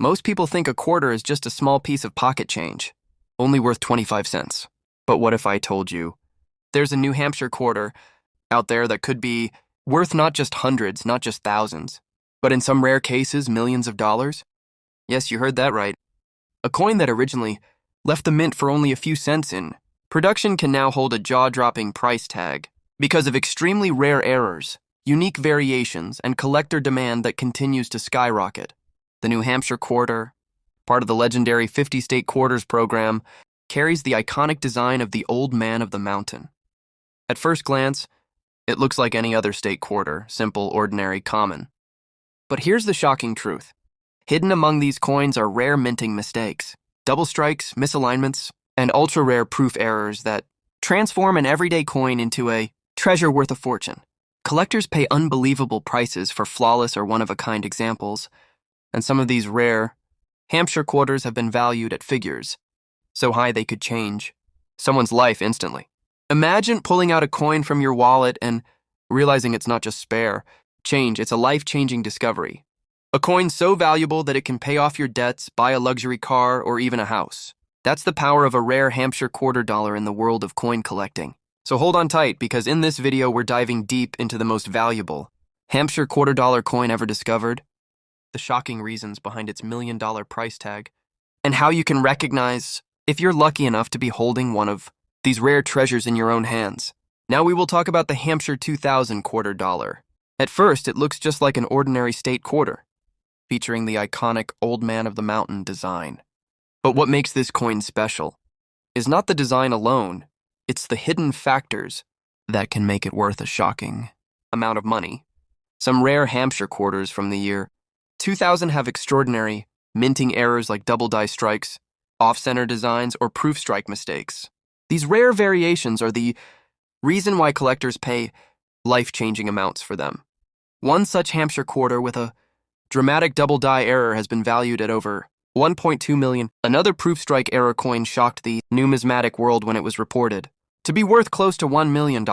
Most people think a quarter is just a small piece of pocket change, only worth 25 cents. But what if I told you there's a New Hampshire quarter out there that could be worth not just hundreds, not just thousands, but in some rare cases, millions of dollars? Yes, you heard that right. A coin that originally left the mint for only a few cents in production can now hold a jaw-dropping price tag because of extremely rare errors, unique variations, and collector demand that continues to skyrocket. The New Hampshire quarter, part of the legendary 50-state quarters program, carries the iconic design of the Old Man of the Mountain. At first glance, it looks like any other state quarter, simple, ordinary, common. But here's the shocking truth. Hidden among these coins are rare minting mistakes, double strikes, misalignments, and ultra-rare proof errors that transform an everyday coin into a treasure worth a fortune. Collectors pay unbelievable prices for flawless or one-of-a-kind examples, and some of these rare Hampshire quarters have been valued at figures so high they could change someone's life instantly. Imagine pulling out a coin from your wallet and realizing it's not just spare change, it's a life-changing discovery. A coin so valuable that it can pay off your debts, buy a luxury car, or even a house. That's the power of a rare Hampshire quarter dollar in the world of coin collecting. So hold on tight, because in this video we're diving deep into the most valuable Hampshire quarter dollar coin ever discovered, the shocking reasons behind its million-dollar price tag, and how you can recognize if you're lucky enough to be holding one of these rare treasures in your own hands. Now we will talk about the Hampshire 2000 quarter dollar. At first, it looks just like an ordinary state quarter, featuring the iconic Old Man of the Mountain design. But what makes this coin special is not the design alone, it's the hidden factors that can make it worth a shocking amount of money. Some rare Hampshire quarters from the year 2000 have extraordinary minting errors like double die strikes, off-center designs, or proof strike mistakes. These rare variations are the reason why collectors pay life-changing amounts for them. One such Hampshire quarter with a dramatic double die error has been valued at over 1.2 million. Another proof strike error coin shocked the numismatic world when it was reported to be worth close to $1 million.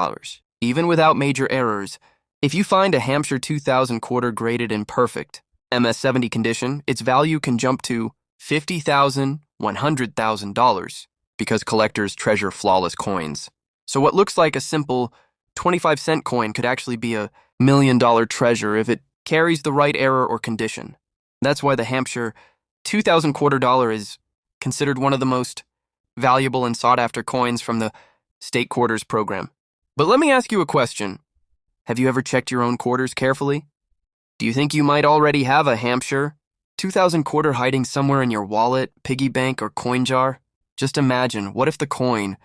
Even without major errors, if you find a Hampshire 2000 quarter graded in perfect MS-70 condition, its value can jump to $50,000, $100,000 because collectors treasure flawless coins. So what looks like a simple 25-cent coin could actually be a million-dollar treasure if it carries the right error or condition. That's why the Hampshire 2000 quarter dollar is considered one of the most valuable and sought-after coins from the state quarters program. But let me ask you a question. Have you ever checked your own quarters carefully? Do you think you might already have a Hampshire 2000 quarter hiding somewhere in your wallet, piggy bank, or coin jar? Just imagine, what if the coin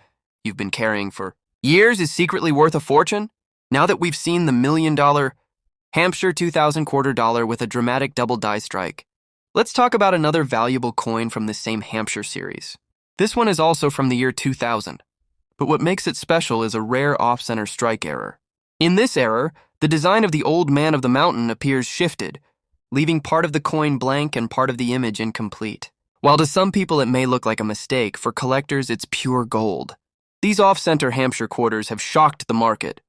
you've been carrying for years is secretly worth a fortune? Now that we've seen the million-dollar Hampshire 2000 quarter dollar with a dramatic double die strike, let's talk about another valuable coin from this same Hampshire series. This one is also from the year 2000, but what makes it special is a rare off-center strike error. In this error, the design of the Old Man of the Mountain appears shifted, leaving part of the coin blank and part of the image incomplete. While to some people it may look like a mistake, for collectors it's pure gold. These off-center Hampshire quarters have shocked the market,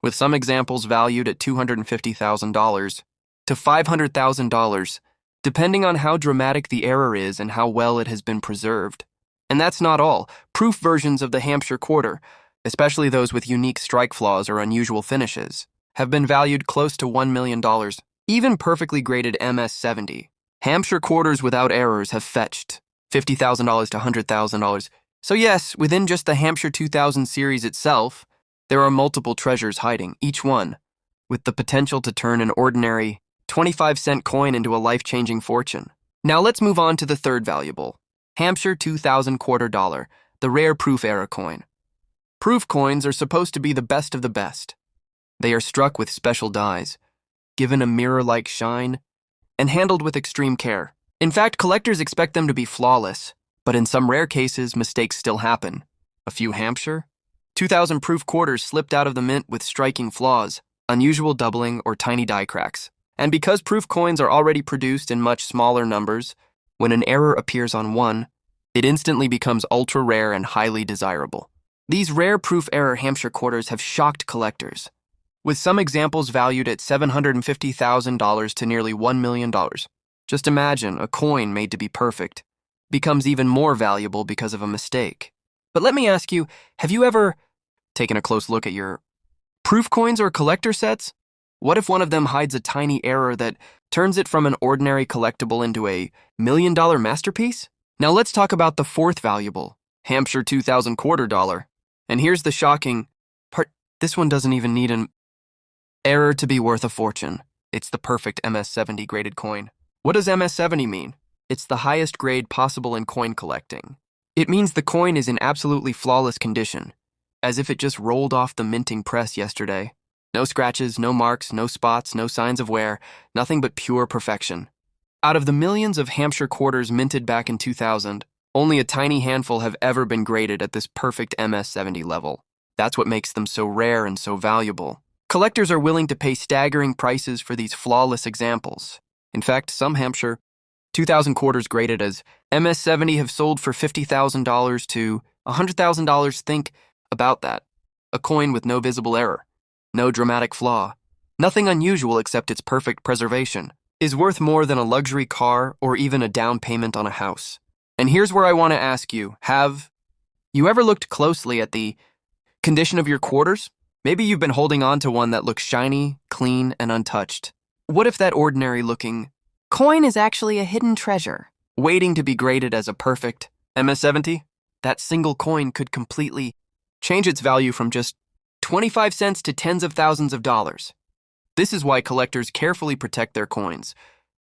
with some examples valued at $250,000 to $500,000, depending on how dramatic the error is and how well it has been preserved. And that's not all. Proof versions of the Hampshire quarter, especially those with unique strike flaws or unusual finishes, have been valued close to $1 million. Even perfectly graded MS-70 Hampshire quarters without errors have fetched $50,000 to $100,000. So yes, within just the Hampshire 2000 series itself, there are multiple treasures hiding, each one with the potential to turn an ordinary 25-cent coin into a life-changing fortune. Now let's move on to the third valuable Hampshire 2000 quarter dollar, the rare proof error coin. Proof coins are supposed to be the best of the best. They are struck with special dies, given a mirror-like shine, and handled with extreme care. In fact, collectors expect them to be flawless, but in some rare cases, mistakes still happen. A few Hampshire 2000 proof quarters slipped out of the mint with striking flaws, unusual doubling, or tiny die cracks. And because proof coins are already produced in much smaller numbers, when an error appears on one, it instantly becomes ultra-rare and highly desirable. These rare proof error Hampshire quarters have shocked collectors, with some examples valued at $750,000 to nearly $1 million. Just imagine a coin made to be perfect becomes even more valuable because of a mistake. But let me ask you, have you ever taken a close look at your proof coins or collector sets? What if one of them hides a tiny error that turns it from an ordinary collectible into a $1,000,000 masterpiece? Now let's talk about the fourth valuable, Hampshire 2000 quarter dollar. And here's the shocking part. This one doesn't even need an error to be worth a fortune. It's the perfect MS-70 graded coin. What does MS-70 mean? It's the highest grade possible in coin collecting. It means the coin is in absolutely flawless condition, as if it just rolled off the minting press yesterday. No scratches, no marks, no spots, no signs of wear, nothing but pure perfection. Out of the millions of Hampshire quarters minted back in 2000, only a tiny handful have ever been graded at this perfect MS-70 level. That's what makes them so rare and so valuable. Collectors are willing to pay staggering prices for these flawless examples. In fact, some Hampshire 2000 quarters graded as MS-70 have sold for $50,000 to $100,000. Think about that. A coin with no visible error, no dramatic flaw, nothing unusual except its perfect preservation, is worth more than a luxury car or even a down payment on a house. And here's where I want to ask you, have you ever looked closely at the condition of your quarters? Maybe you've been holding on to one that looks shiny, clean, and untouched. What if that ordinary-looking coin is actually a hidden treasure, waiting to be graded as a perfect MS-70? That single coin could completely change its value from just 25 cents to tens of thousands of dollars. This is why collectors carefully protect their coins,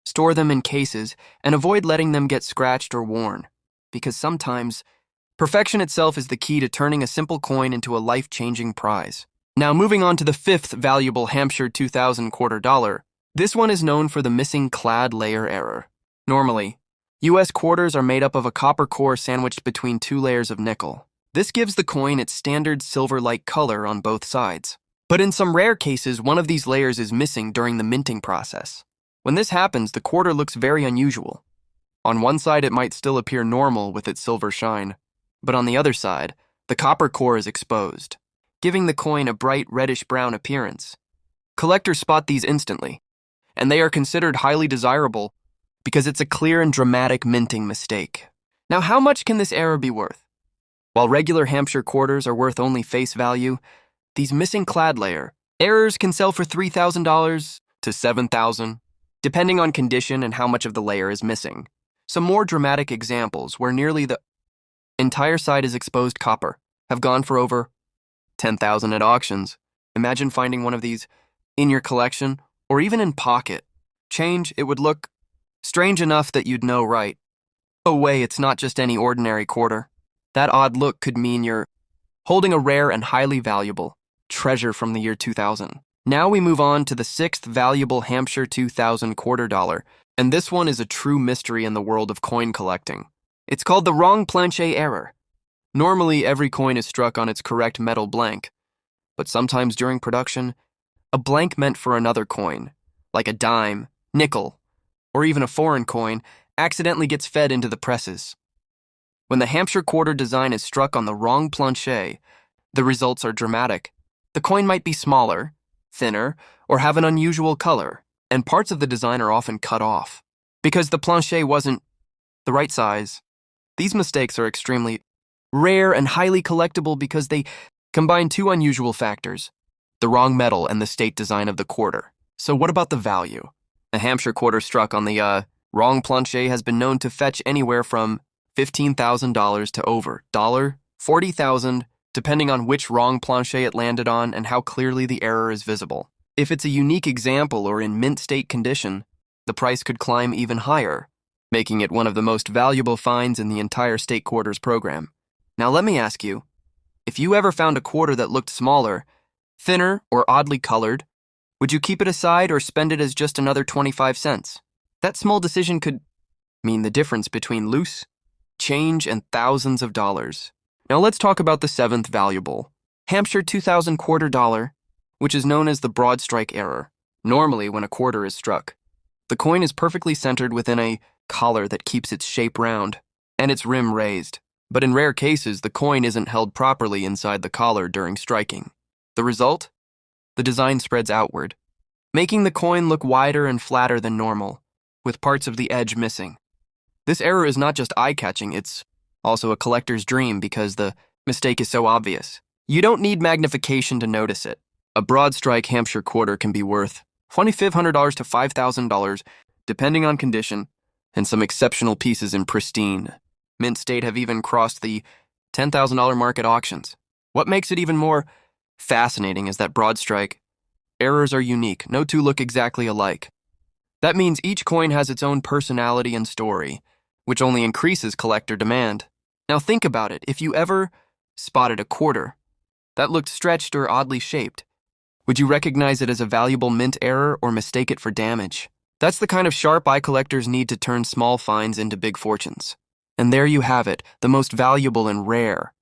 store them in cases, and avoid letting them get scratched or worn, because sometimes perfection itself is the key to turning a simple coin into a life-changing prize. Now moving on to the fifth valuable Hampshire 2000 quarter dollar. This one is known for the missing clad layer error. Normally, US quarters are made up of a copper core sandwiched between two layers of nickel. This gives the coin its standard silver-like color on both sides. But in some rare cases, one of these layers is missing during the minting process. When this happens, the quarter looks very unusual. On one side, it might still appear normal with its silver shine, but on the other side, the copper core is exposed, giving the coin a bright reddish-brown appearance. Collectors spot these instantly, and they are considered highly desirable because it's a clear and dramatic minting mistake. Now, how much can this error be worth? While regular Hampshire quarters are worth only face value, these missing clad layer errors can sell for $3,000 to $7,000, depending on condition and how much of the layer is missing. Some more dramatic examples where nearly the entire side is exposed copper have gone for over $10,000 at auctions. Imagine finding one of these in your collection or even in pocket change. It would look strange enough that you'd know right away it's not just any ordinary quarter. That odd look could mean you're holding a rare and highly valuable treasure from the year 2000. Now we move on to the sixth valuable Hampshire 2000 quarter dollar, and this one is a true mystery in the world of coin collecting. It's called the wrong planchet error. Normally, every coin is struck on its correct metal blank, but sometimes during production, a blank meant for another coin, like a dime, nickel, or even a foreign coin, accidentally gets fed into the presses. When the Hampshire quarter design is struck on the wrong planchet, the results are dramatic. The coin might be smaller, thinner, or have an unusual color, and parts of the design are often cut off because the planchet wasn't the right size. These mistakes are extremely rare and highly collectible because they combine two unusual factors: the wrong metal and the state design of the quarter. So what about the value? A Hampshire quarter struck on the wrong planchet has been known to fetch anywhere from $15,000 to over $40,000, depending on which wrong planchet it landed on and how clearly the error is visible. If it's a unique example or in mint state condition, the price could climb even higher, making it one of the most valuable finds in the entire state quarters program. Now let me ask you, if you ever found a quarter that looked smaller, thinner, or oddly colored, would you keep it aside or spend it as just another 25 cents? That small decision could mean the difference between loose change and thousands of dollars. Now let's talk about the seventh valuable, Hampshire 2000 quarter dollar, which is known as the broad strike error. Normally, when a quarter is struck, the coin is perfectly centered within a collar that keeps its shape round and its rim raised. But in rare cases, the coin isn't held properly inside the collar during striking. The result? The design spreads outward, making the coin look wider and flatter than normal. with parts of the edge missing. This error is not just eye-catching, it's also a collector's dream because the mistake is so obvious. You don't need magnification to notice it. A broad strike Hampshire quarter can be worth $2,500 to $5,000, depending on condition, and some exceptional pieces in pristine mint state have even crossed the $10,000 mark at auctions. What makes it even more fascinating is that broad strike errors are unique. No two look exactly alike. That means each coin has its own personality and story, which only increases collector demand. Now think about it. If you ever spotted a quarter that looked stretched or oddly shaped, would you recognize it as a valuable mint error or mistake it for damage? That's the kind of sharp eye collectors need to turn small finds into big fortunes. And there you have it, the most valuable and rare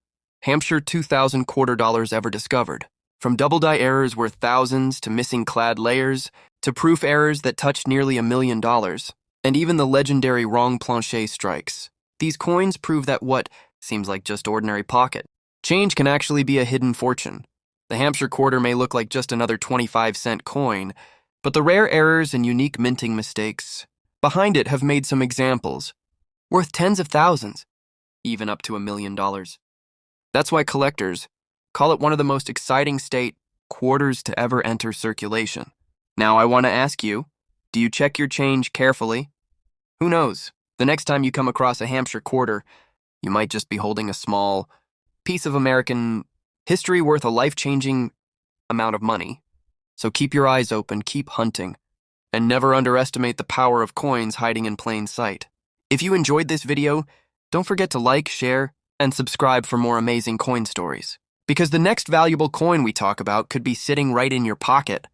Hampshire 2000 quarter dollars ever discovered. From double-die errors worth thousands to missing clad layers to proof errors that touched nearly $1 million, and even the legendary wrong planchet strikes. These coins prove that what seems like just ordinary pocket change can actually be a hidden fortune. The Hampshire quarter may look like just another 25-cent coin, but the rare errors and unique minting mistakes behind it have made some examples worth tens of thousands, even up to $1 million. That's why collectors call it one of the most exciting state quarters to ever enter circulation. Now I want to ask you, do you check your change carefully? Who knows? The next time you come across a Hampshire quarter, you might just be holding a small piece of American history worth a life-changing amount of money. So keep your eyes open, keep hunting, and never underestimate the power of coins hiding in plain sight. If you enjoyed this video, don't forget to like, share, and subscribe for more amazing coin stories. Because the next valuable coin we talk about could be sitting right in your pocket.